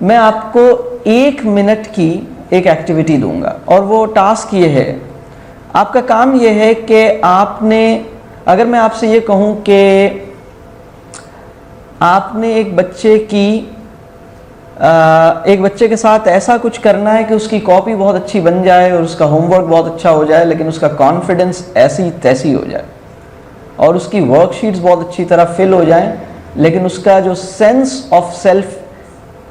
میں آپ کو 1 منٹ کی ایک ایکٹیویٹی دوں گا، اور وہ ٹاسک یہ ہے، آپ کا کام یہ ہے کہ آپ نے، اگر میں آپ سے یہ کہوں کہ آپ نے ایک بچے کے ساتھ ایسا کچھ کرنا ہے کہ اس کی کاپی بہت اچھی بن جائے اور اس کا ہوم ورک بہت اچھا ہو جائے، لیکن اس کا کانفیڈنس ایسی تیسی ہو جائے، اور اس کی ورک شیٹس بہت اچھی طرح فل ہو جائیں، لیکن اس کا جو سینس آف سیلف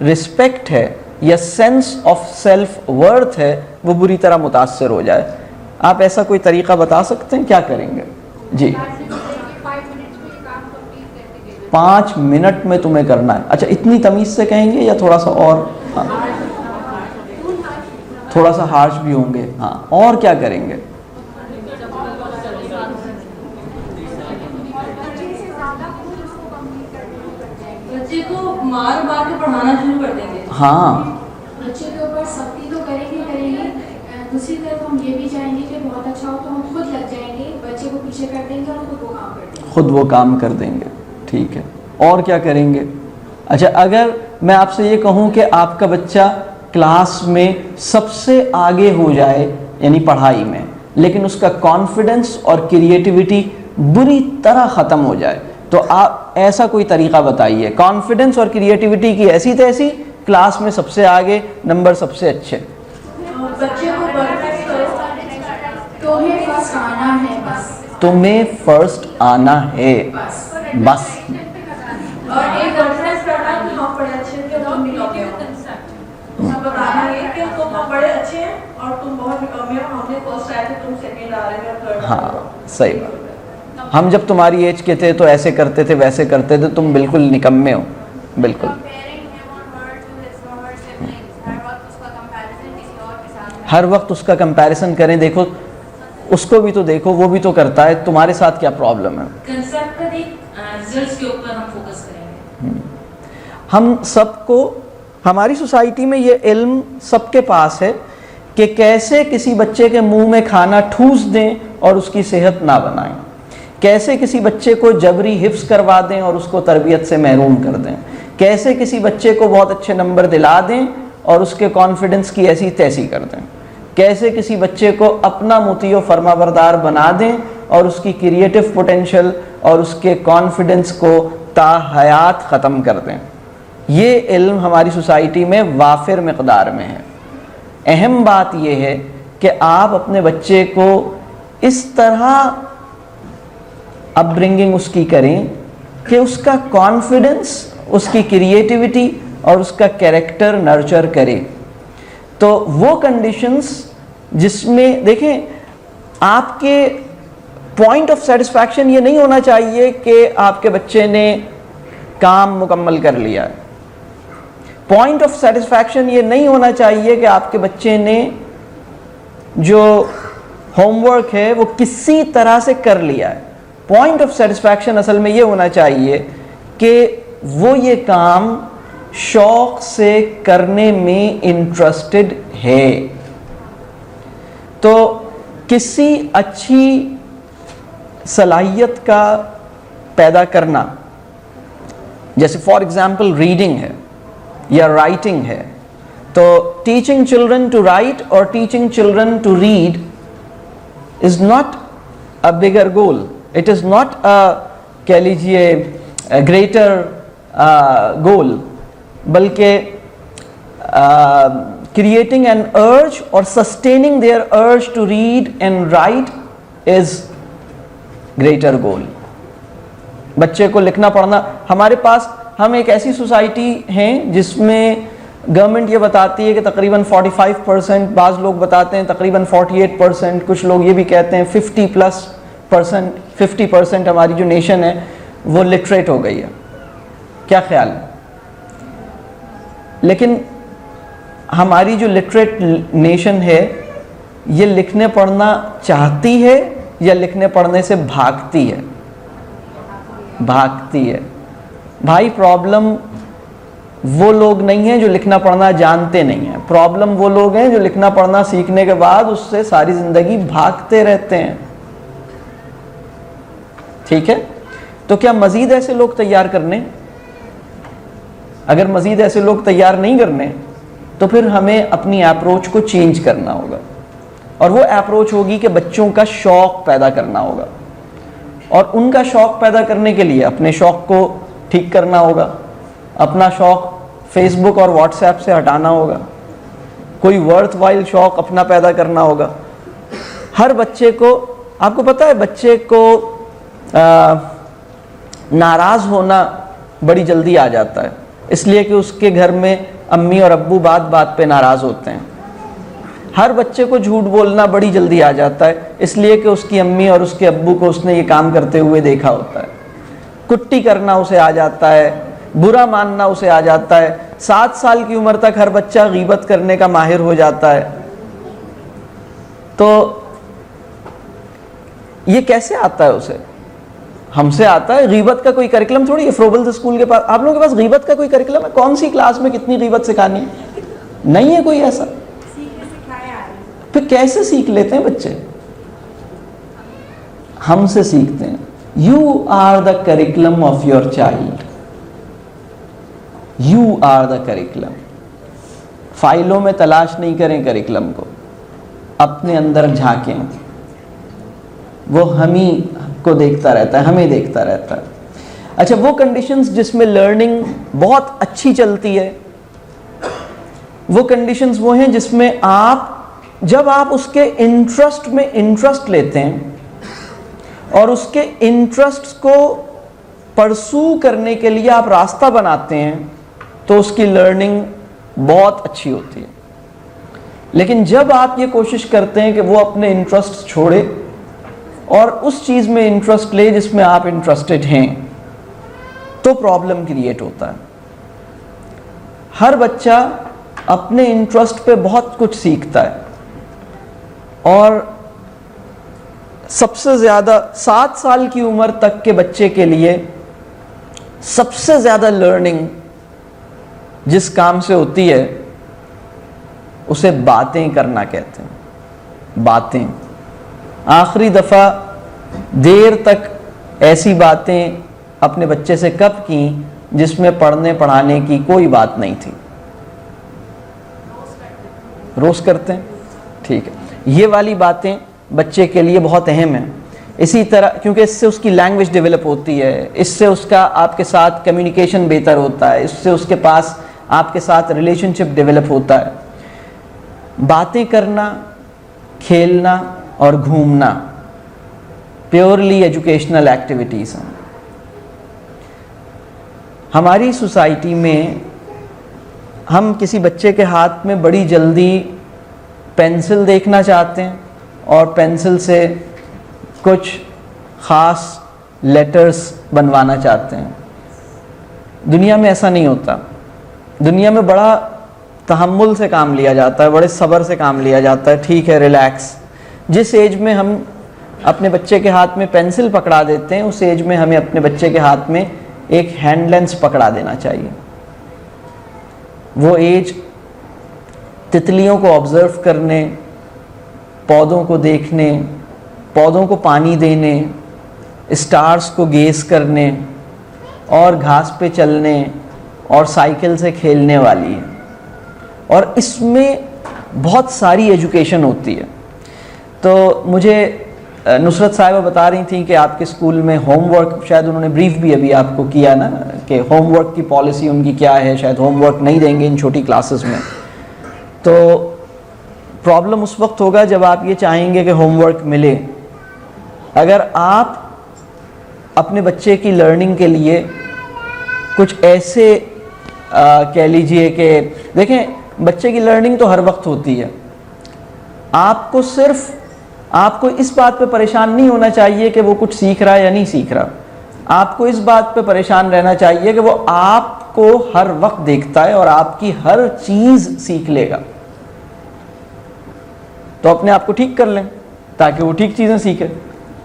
رسپیکٹ ہے یا سینس آف سیلف ورتھ ہے وہ بری طرح متاثر ہو جائے. آپ ایسا کوئی طریقہ بتا سکتے ہیں؟ کیا کریں گے؟ جی 5 منٹ میں تمہیں کرنا ہے. اچھا اتنی تمیز سے کہیں گے یا تھوڑا سا اور؟ تھوڑا سا ہارش بھی ہوں گے. ہاں اور کیا کریں گے؟ بچے کو مار مار کے پڑھانا شروع کر دیں گے. ہاں بچے کے اوپر سختی تو کریں گے. دوسری طرف ہم یہ بھی چاہیں گے کہ بہت اچھا ہو تو ہم خود لگ جائیں گے، بچے کو پیچھے کر دیں گے اور خود وہ کام کر دیں گے. ٹھیک ہے. اور کیا کریں گے؟ اچھا اگر میں آپ سے یہ کہوں کہ آپ کا بچہ کلاس میں سب سے آگے ہو جائے یعنی پڑھائی میں، لیکن اس کا کانفیڈنس اور کریٹیوٹی بری طرح ختم ہو جائے، تو آپ ایسا کوئی طریقہ بتائیے. کانفیڈنس اور کریٹیوٹی کی ایسی تیسی، کلاس میں سب سے آگے، نمبر سب سے اچھے. بچے کو تمہیں فرسٹ آنا ہے، تمہیں فرسٹ آنا ہے بس. اور ایک ریفرنس کرنا کہ ہم بڑے اچھے تھے تم نکمے ہو. ہم بتانا ہے کہ تم بڑے اچھے ہیں اور تم بہت نکمے ہو، ہم نے فرسٹ آئے تھے تم سیکنڈ آ رہے ہیں اور تھرڈ. ہاں صحیح بات. ہم جب تمہاری ایج کے تھے تو ایسے کرتے تھے ویسے کرتے تھے، تم بالکل نکمے ہو. بالکل. ہر وقت اس کا کمپیریزن کریں. دیکھو اس کو بھی تو دیکھو، وہ بھی تو کرتا ہے، تمہارے ساتھ کیا پرابلم ہے؟ کنسپٹ پر ریزلٹس کے اوپر ہم فوکس کریں گے. ہم سب کو، ہماری سوسائٹی میں یہ علم سب کے پاس ہے کہ کیسے کسی بچے کے منہ میں کھانا ٹھوس دیں اور اس کی صحت نہ بنائیں، کیسے کسی بچے کو جبری حفظ کروا دیں اور اس کو تربیت سے محروم کر دیں، کیسے کسی بچے کو بہت اچھے نمبر دلا دیں اور اس کے کانفیڈنس کی ایسی تیسی کر دیں، کیسے کسی بچے کو اپنا مطیع و فرما بردار بنا دیں اور اس کی کریٹو پوٹینشل اور اس کے کانفیڈنس کو تا حیات ختم کر دیں. یہ علم ہماری سوسائٹی میں وافر مقدار میں ہے. اہم بات یہ ہے کہ آپ اپنے بچے کو اس طرح اپ برنگنگ اس کی کریں کہ اس کا کانفیڈنس، اس کی کریٹیوٹی اور اس کا کیریکٹر نرچر کرے. تو وہ کنڈیشنز جس میں دیکھیں آپ کے پوائنٹ آف سیٹسفیکشن یہ نہیں ہونا چاہیے کہ آپ کے بچے نے کام مکمل کر لیا ہے. پوائنٹ آف سیٹسفیکشن یہ نہیں ہونا چاہیے کہ آپ کے بچے نے جو ہوم ورک ہے وہ کسی طرح سے کر لیا ہے. پوائنٹ آف سیٹسفیکشن اصل میں یہ ہونا چاہیے کہ وہ یہ کام شوق سے کرنے میں انٹرسٹڈ ہے. تو کسی اچھی صلاحیت کا پیدا کرنا، جیسے فار ایگزامپل ریڈنگ ہے یا رائٹنگ ہے، تو ٹیچنگ چلڈرن ٹو رائٹ اور teaching children to read is not a bigger goal. It is not کہہ لیجیے گریٹر گول، بلکہ creating an urge or sustaining their urge to read and write is greater goal. بچے کو لکھنا پڑھنا، ہمارے پاس ہم ایک ایسی سوسائٹی ہیں جس میں گورنمنٹ یہ بتاتی ہے کہ تقریباً 45%، بعض لوگ بتاتے ہیں تقریباً 48%، کچھ لوگ یہ بھی کہتے ہیں 50% ہماری جو نیشن ہے وہ لٹریٹ ہو گئی ہے. کیا خیال ہے؟ لیکن ہماری جو لٹریٹ نیشن ہے یہ لکھنے پڑھنا چاہتی ہے یا لکھنے پڑھنے سے بھاگتی ہے؟ بھاگتی ہے. بھائی پرابلم وہ لوگ نہیں ہیں جو لکھنا پڑھنا جانتے نہیں ہیں، پرابلم وہ لوگ ہیں جو لکھنا پڑھنا سیکھنے کے بعد اس سے ساری زندگی بھاگتے رہتے ہیں. ٹھیک ہے، تو کیا مزید ایسے لوگ تیار کرنے؟ اگر مزید ایسے لوگ تیار نہیں کرنے تو پھر ہمیں اپنی اپروچ کو چینج کرنا ہوگا, اور وہ اپروچ ہوگی کہ بچوں کا شوق پیدا کرنا ہوگا, اور ان کا شوق پیدا کرنے کے لیے اپنے شوق کو ٹھیک کرنا ہوگا, اپنا شوق فیس بک اور واٹس ایپ سے ہٹانا ہوگا, کوئی ورتھ وائل شوق اپنا پیدا کرنا ہوگا. ہر بچے کو, آپ کو پتہ ہے بچے کو ناراض ہونا بڑی جلدی آ جاتا ہے, اس لیے کہ اس کے گھر میں امی اور ابو بات بات پہ ناراض ہوتے ہیں. ہر بچے کو جھوٹ بولنا بڑی جلدی آ جاتا ہے, اس لیے کہ اس کی امی اور اس کے ابو کو اس نے یہ کام کرتے ہوئے دیکھا ہوتا ہے. کٹی کرنا اسے آ جاتا ہے, برا ماننا اسے آ جاتا ہے. 7 سال کی عمر تک ہر بچہ غیبت کرنے کا ماہر ہو جاتا ہے. تو یہ کیسے آتا ہے اسے؟ ہم سے آتا ہے. غیبت کا کوئی کریکلم تھوڑی ہے. فروبلز اسکول کے پاس, آپ لوگوں کے پاس غیبت کا کوئی کریکلم ہے؟ کون سی کلاس میں کتنی غیبت سکھانی ہے؟ نہیں ہے کوئی ایسا. پھر کیسے سیکھ لیتے ہیں بچے؟ ہم سے سیکھتے ہیں. You are the curriculum of your child. You are the curriculum. فائلوں میں تلاش نہیں کریں کریکلم کو, اپنے اندر جھانکیں. وہ ہمیں کو دیکھتا رہتا ہے, ہمیں دیکھتا رہتا ہے. اچھا, وہ کنڈیشنز جس میں لرننگ بہت اچھی چلتی ہے, وہ کنڈیشنز وہ ہیں جس میں جب آپ اس کے انٹرسٹ میں انٹرسٹ لیتے ہیں اور اس کے انٹرسٹ کو پرسو کرنے کے لیے آپ راستہ بناتے ہیں, تو اس کی لرننگ بہت اچھی ہوتی ہے. لیکن جب آپ یہ کوشش کرتے ہیں کہ وہ اپنے انٹرسٹ چھوڑے اور اس چیز میں انٹرسٹ لے جس میں آپ انٹرسٹڈ ہیں, تو پرابلم کریٹ ہوتا ہے. ہر بچہ اپنے انٹرسٹ پہ بہت کچھ سیکھتا ہے, اور سب سے زیادہ 7 سال کی عمر تک کے بچے کے لیے سب سے زیادہ لرننگ جس کام سے ہوتی ہے اسے باتیں کرنا کہتے ہیں. باتیں. آخری دفعہ دیر تک ایسی باتیں اپنے بچے سے کب کیں جس میں پڑھنے پڑھانے کی کوئی بات نہیں تھی؟ روز کرتے ہیں. ٹھیک ہے, یہ والی باتیں بچے کے لیے بہت اہم ہیں. اسی طرح, کیونکہ اس سے اس کی لینگویج ڈیولپ ہوتی ہے, اس سے اس کا آپ کے ساتھ کمیونیکیشن بہتر ہوتا ہے, اس سے اس کے پاس آپ کے ساتھ ریلیشن شپ ڈیولپ ہوتا ہے. باتیں کرنا, کھیلنا اور گھومنا پیورلی ایجوکیشنل ایکٹیویٹیز ہیں. ہماری سوسائٹی میں ہم کسی بچے کے ہاتھ میں بڑی جلدی پینسل دیکھنا چاہتے ہیں اور پینسل سے کچھ خاص لیٹرز بنوانا چاہتے ہیں. دنیا میں ایسا نہیں ہوتا. دنیا میں بڑا تحمل سے کام لیا جاتا ہے, بڑے صبر سے کام لیا جاتا ہے. ٹھیک ہے, ریلیکس. جس ایج میں ہم اپنے بچے کے ہاتھ میں پینسل پکڑا دیتے ہیں, اس ایج میں ہمیں اپنے بچے کے ہاتھ میں ایک ہینڈ لینس پکڑا دینا چاہیے. وہ ایج تتلیوں کو آبزرو کرنے, پودوں کو دیکھنے, پودوں کو پانی دینے, اسٹارز کو گیز کرنے اور گھاس پہ چلنے اور سائیکل سے کھیلنے والی ہے. اور اس میں بہت ساری ایجوکیشن ہوتی ہے. تو مجھے نصرت صاحبہ بتا رہی تھیں کہ آپ کے اسکول میں ہوم ورک, شاید انہوں نے بریف بھی ابھی آپ کو کیا نا, کہ ہوم ورک کی پالیسی ان کی کیا ہے. شاید ہوم ورک نہیں دیں گے ان چھوٹی کلاسز میں. تو پرابلم اس وقت ہوگا جب آپ یہ چاہیں گے کہ ہوم ورک ملے. اگر آپ اپنے بچے کی لرننگ کے لیے کچھ ایسے کہہ لیجئے کہ دیکھیں, بچے کی لرننگ تو ہر وقت ہوتی ہے. آپ کو اس بات پہ پریشان نہیں ہونا چاہیے کہ وہ کچھ سیکھ رہا ہے یا نہیں سیکھ رہا. آپ کو اس بات پہ پریشان رہنا چاہیے کہ وہ آپ کو ہر وقت دیکھتا ہے اور آپ کی ہر چیز سیکھ لے گا. تو اپنے آپ کو ٹھیک کر لیں تاکہ وہ ٹھیک چیزیں سیکھے.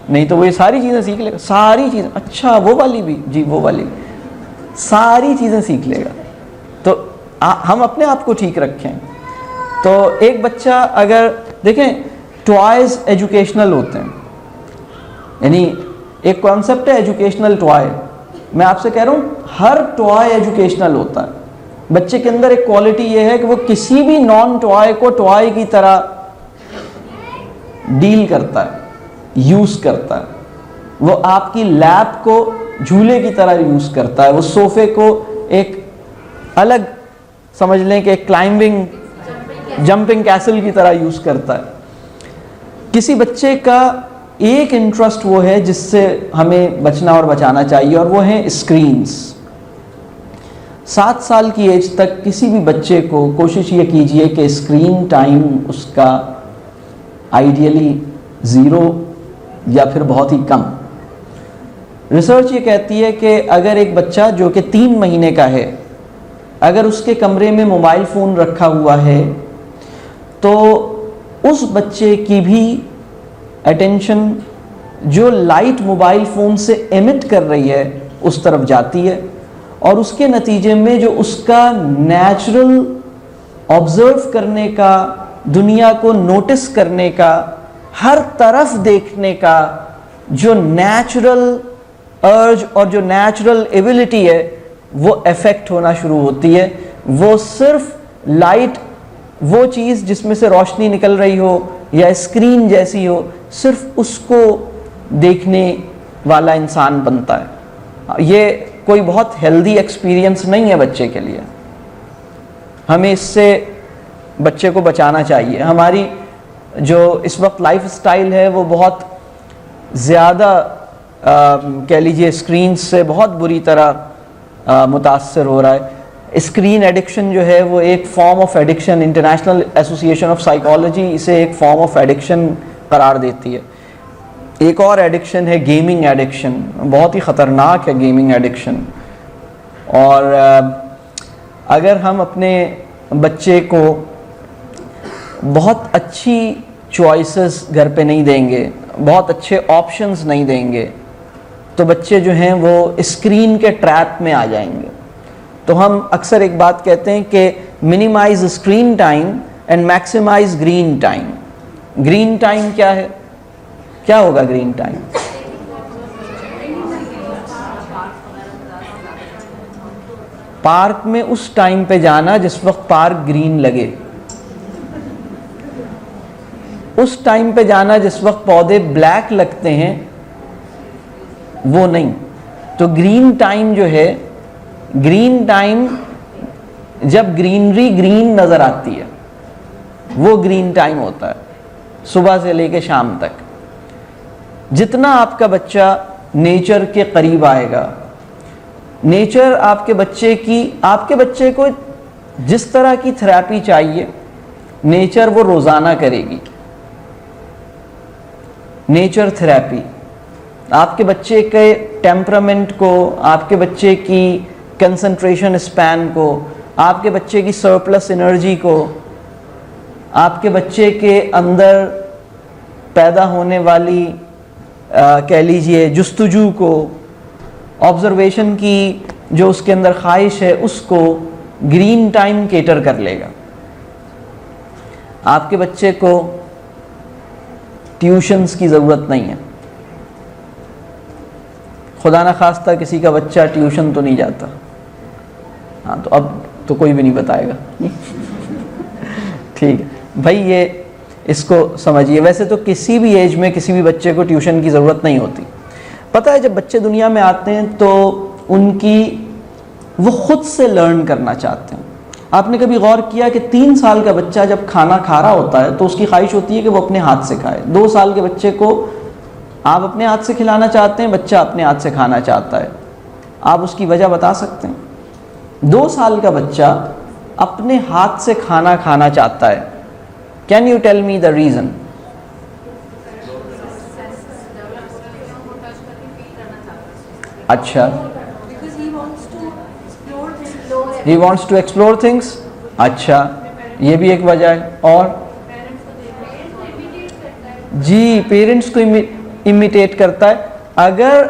نہیں تو وہ یہ ساری چیزیں سیکھ لے گا, ساری چیزیں. اچھا وہ والی بھی, جی وہ والی بھی, ساری چیزیں سیکھ لے گا. تو ہم اپنے آپ کو ٹھیک رکھیں. تو ایک بچہ اگر دیکھیں, ٹوائز ایجوکیشنل ہوتے ہیں, یعنی ایک کانسیپٹ ہے ایجوکیشنل ٹوائے. میں آپ سے کہہ رہا ہوں ہر ٹوائے ایجوکیشنل ہوتا ہے. بچے کے اندر ایک کوالٹی یہ ہے کہ وہ کسی بھی نان ٹوائے کو ٹوائے کی طرح ڈیل کرتا ہے, یوز کرتا ہے. وہ آپ کی لیپ کو جھولے کی طرح یوز کرتا ہے, وہ صوفے کو ایک الگ سمجھ لیں کہ ایک جمپنگ کیسل کی طرح یوز کرتا ہے. کسی بچے کا ایک انٹرسٹ وہ ہے جس سے ہمیں بچنا اور بچانا چاہیے, اور وہ ہیں اسکرینز. 7 سال کی ایج تک کسی بھی بچے کو کوشش یہ کیجئے کہ اسکرین ٹائم اس کا آئیڈیلی 0 یا پھر بہت ہی کم. ریسرچ یہ کہتی ہے کہ اگر ایک بچہ جو کہ 3 مہینے کا ہے, اگر اس کے کمرے میں موبائل فون رکھا ہوا ہے تو اس بچے کی بھی اٹینشن جو لائٹ موبائل فون سے ایمٹ کر رہی ہے اس طرف جاتی ہے, اور اس کے نتیجے میں جو اس کا نیچرل آبزرو کرنے کا, دنیا کو نوٹس کرنے کا, ہر طرف دیکھنے کا جو نیچرل ارج اور جو نیچرل ایبلٹی ہے وہ افیکٹ ہونا شروع ہوتی ہے. وہ صرف لائٹ, وہ چیز جس میں سے روشنی نکل رہی ہو یا اسکرین جیسی ہو, صرف اس کو دیکھنے والا انسان بنتا ہے. یہ کوئی بہت ہیلدی ایکسپیرینس نہیں ہے بچے کے لیے. ہمیں اس سے بچے کو بچانا چاہیے. ہماری جو اس وقت لائف سٹائل ہے وہ بہت زیادہ کہہ لیجیے اسکرین سے بہت بری طرح متاثر ہو رہا ہے. اسکرین ایڈکشن جو ہے وہ ایک form of addiction, international association of psychology اسے ایک فارم آف ایڈکشن قرار دیتی ہے. ایک اور ایڈکشن ہے گیمنگ ایڈکشن, بہت ہی خطرناک ہے گیمنگ ایڈکشن. اور اگر ہم اپنے بچے کو بہت اچھی چوائسز گھر پہ نہیں دیں گے, بہت اچھے آپشنز نہیں دیں گے, تو بچے جو ہیں وہ اسکرین کے ٹریپ میں آ جائیں گے. تو ہم اکثر ایک بات کہتے ہیں کہ minimise screen time and maximise green time. Green time کیا ہے؟ کیا ہوگا گرین ٹائم؟ پارک میں اس ٹائم پہ جانا جس وقت پارک گرین لگے, اس ٹائم پہ جانا جس وقت پودے بلیک لگتے ہیں, وہ نہیں. تو گرین ٹائم جو ہے, گرین ٹائم جب گرینری گرین نظر آتی ہے وہ گرین ٹائم ہوتا ہے, صبح سے لے کے شام تک. جتنا آپ کا بچہ نیچر کے قریب آئے گا, نیچر آپ کے بچے کو جس طرح کی تھراپی چاہیے نیچر وہ روزانہ کرے گی. نیچر تھراپی آپ کے بچے کے ٹیمپرامنٹ کو, آپ کے بچے کی کنسنٹریشن اسپین کو, آپ کے بچے کی سرپلس انرجی کو, آپ کے بچے کے اندر پیدا ہونے والی کہہ لیجئے جستجو کو, آبزرویشن کی جو اس کے اندر خواہش ہے اس کو گرین ٹائم کیٹر کر لے گا. آپ کے بچے کو ٹیوشنز کی ضرورت نہیں ہے. خدا نہ خواستہ کسی کا بچہ ٹیوشن تو نہیں جاتا, ہاں تو اب تو کوئی بھی نہیں بتائے گا. ٹھیک ہے بھائی, یہ اس کو سمجھیے. ویسے تو کسی بھی ایج میں کسی بھی بچے کو ٹیوشن کی ضرورت نہیں ہوتی. پتہ ہے جب بچے دنیا میں آتے ہیں تو وہ خود سے لرن کرنا چاہتے ہیں. آپ نے کبھی غور کیا کہ 3 سال کا بچہ جب کھانا کھا رہا ہوتا ہے تو اس کی خواہش ہوتی ہے کہ وہ اپنے ہاتھ سے کھائے. 2 سال کے بچے کو آپ اپنے ہاتھ سے کھلانا چاہتے ہیں, بچہ اپنے ہاتھ سے کھانا چاہتا ہے. آپ اس کی وجہ بتا سکتے ہیں؟ 2 سال کا بچہ اپنے ہاتھ سے کھانا کھانا چاہتا ہے. Can you tell me the reason? اچھا, he wants to explore things. اچھا, یہ بھی ایک وجہ ہے. اور جی, پیرنٹس کو امیٹیٹ کرتا ہے. اگر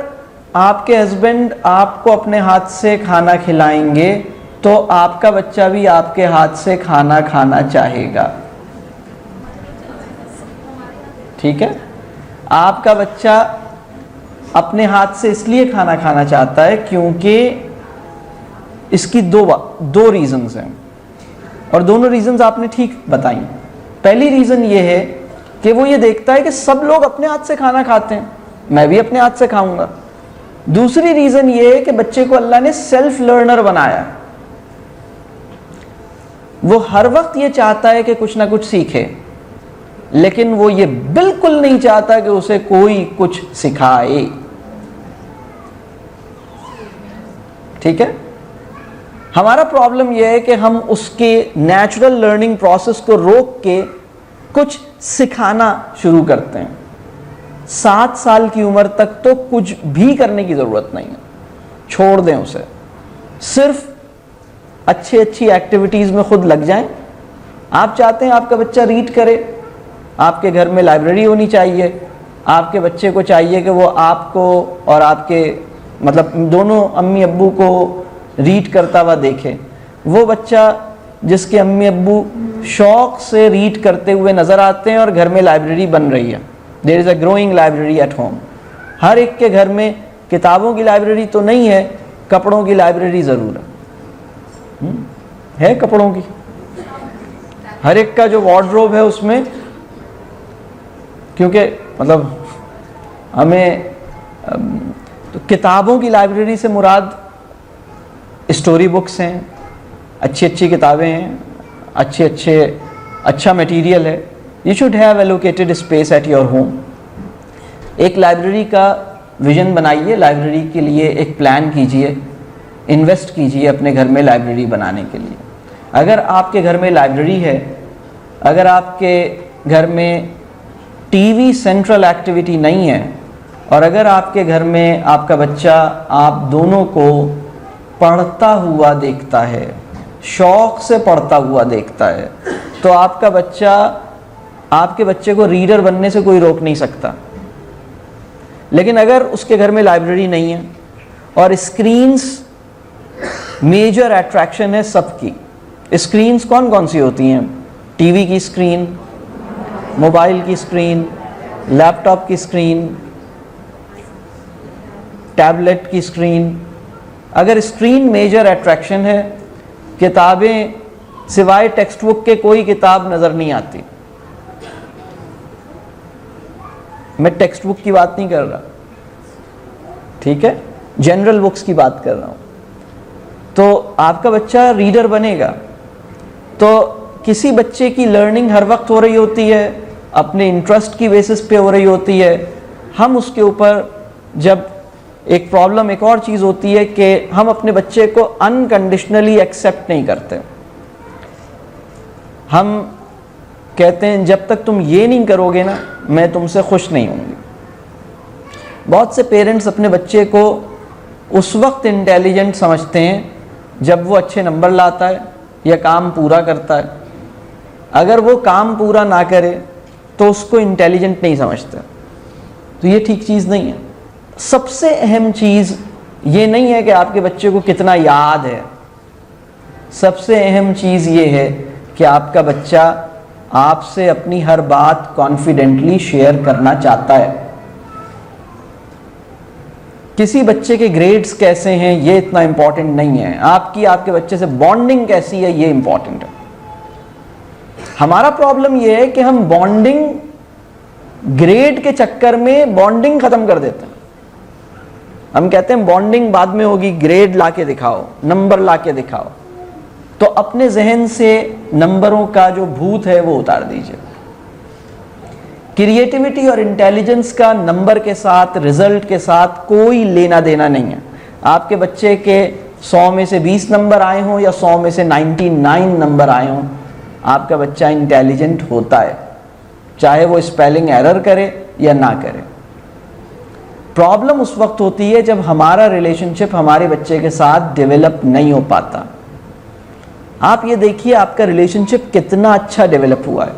آپ کے ہسبینڈ آپ کو اپنے ہاتھ سے کھانا کھلائیں گے تو آپ کا بچہ بھی آپ کے ہاتھ سے کھانا کھانا چاہے گا. ٹھیک ہے, آپ کا بچہ اپنے ہاتھ سے اس لیے کھانا کھانا چاہتا ہے کیونکہ اس کی دو ریزنز ہیں، اور دونوں ریزنز آپ نے ٹھیک بتائیں. پہلی ریزن یہ ہے کہ وہ یہ دیکھتا ہے کہ سب لوگ اپنے ہاتھ سے کھانا کھاتے ہیں، میں بھی اپنے ہاتھ سے کھاؤں گا. دوسری ریزن یہ ہے کہ بچے کو اللہ نے سیلف لرنر بنایا، وہ ہر وقت یہ چاہتا ہے کہ کچھ نہ کچھ سیکھے، لیکن وہ یہ بالکل نہیں چاہتا کہ اسے کوئی کچھ سکھائے. ٹھیک ہے؟ ہمارا پرابلم یہ ہے کہ ہم اس کے نیچرل لرننگ پروسیس کو روک کے کچھ سکھانا شروع کرتے ہیں. 7 سال کی عمر تک تو کچھ بھی کرنے کی ضرورت نہیں ہے، چھوڑ دیں اسے، صرف اچھی ایکٹیویٹیز میں خود لگ جائیں. آپ چاہتے ہیں آپ کا بچہ ریڈ کرے، آپ کے گھر میں لائبریری ہونی چاہیے. آپ کے بچے کو چاہیے کہ وہ آپ کو اور آپ کے مطلب دونوں امی ابو کو ریڈ کرتا ہوا دیکھے. وہ بچہ جس کے امی ابو شوق سے ریڈ کرتے ہوئے نظر آتے ہیں اور گھر میں لائبریری بن رہی ہے، there is a growing library at home. ہر ایک کے گھر میں کتابوں کی لائبریری تو نہیں ہے، کپڑوں کی لائبریری ضرور ہے کپڑوں کی. ہر ایک کا جو وارڈروب ہے اس میں، کیونکہ مطلب ہمیں تو کتابوں کی لائبریری سے مراد اسٹوری بکس ہیں، اچھی کتابیں ہیں، اچھا میٹیریل ہے. You should have allocated space at your home. ایک لائبریری کا ویژن بنائیے، لائبریری کے لیے ایک پلان کیجئے، انویسٹ کیجئے اپنے گھر میں لائبریری بنانے کے لیے. اگر آپ کے گھر میں لائبریری ہے، اگر آپ کے گھر میں ٹی وی سینٹرل ایکٹیویٹی نہیں ہے، اور اگر آپ کے گھر میں آپ کا بچہ آپ دونوں کو پڑھتا ہوا دیکھتا ہے، شوق سے پڑھتا ہوا دیکھتا ہے، تو آپ کے بچے کو ریڈر بننے سے کوئی روک نہیں سکتا. لیکن اگر اس کے گھر میں لائبریری نہیں ہے اور اسکرینز میجر اٹریکشن ہے سب کی. اسکرینز کون سی ہوتی ہیں؟ ٹی وی کی اسکرین، موبائل کی اسکرین، لیپ ٹاپ کی اسکرین، ٹیبلٹ کی اسکرین. اگر اسکرین میجر اٹریکشن ہے، کتابیں سوائے ٹیکسٹ بک کے کوئی کتاب نظر نہیں آتی. میں ٹیکسٹ بک کی بات نہیں کر رہا، ٹھیک ہے، جنرل بکس کی بات کر رہا ہوں. تو آپ کا بچہ ریڈر بنے گا. تو کسی بچے کی لرننگ ہر وقت ہو رہی ہوتی ہے، اپنے انٹرسٹ کی بیسس پہ ہو رہی ہوتی ہے. ہم اس کے اوپر جب ایک پرابلم ایک اور چیز ہوتی ہے کہ ہم اپنے بچے کو انکنڈیشنلی ایکسیپٹ نہیں کرتے. ہم کہتے ہیں جب تک تم یہ نہیں کرو گے نا میں تم سے خوش نہیں ہوں گی. بہت سے پیرنٹس اپنے بچے کو اس وقت انٹیلیجنٹ سمجھتے ہیں جب وہ اچھے نمبر لاتا ہے یا کام پورا کرتا ہے. اگر وہ کام پورا نہ کرے تو اس کو انٹیلیجنٹ نہیں سمجھتے. تو یہ ٹھیک چیز نہیں ہے. سب سے اہم چیز یہ نہیں ہے کہ آپ کے بچے کو کتنا یاد ہے، سب سے اہم چیز یہ ہے کہ آپ کا بچہ آپ سے اپنی ہر بات کانفیڈنٹلی شیئر کرنا چاہتا ہے. کسی بچے کے گریڈز کیسے ہیں یہ اتنا امپورٹنٹ نہیں ہے، آپ کے بچے سے بانڈنگ کیسی ہے یہ امپورٹنٹ ہے. ہمارا پرابلم یہ ہے کہ ہم بانڈنگ گریڈ کے چکر میں بانڈنگ ختم کر دیتے ہیں. ہم کہتے ہیں بانڈنگ بعد میں ہوگی، گریڈ لا کے دکھاؤ، نمبر لا کے دکھاؤ. تو اپنے ذہن سے نمبروں کا جو بھوت ہے وہ اتار دیجئے. کریٹیوٹی اور انٹیلیجنس کا نمبر کے ساتھ، رزلٹ کے ساتھ کوئی لینا دینا نہیں ہے. آپ کے بچے کے 100 میں سے 20 نمبر آئے ہوں یا 100 میں سے 99 نمبر آئے ہوں، آپ کا بچہ انٹیلیجنٹ ہوتا ہے، چاہے وہ اسپیلنگ ایرر کرے یا نہ کرے. پرابلم اس وقت ہوتی ہے جب ہمارا ریلیشن شپ ہمارے بچے کے ساتھ ڈیولپ نہیں ہو پاتا. آپ یہ دیکھیے آپ کا ریلیشن شپ کتنا اچھا ڈیولپ ہوا ہے.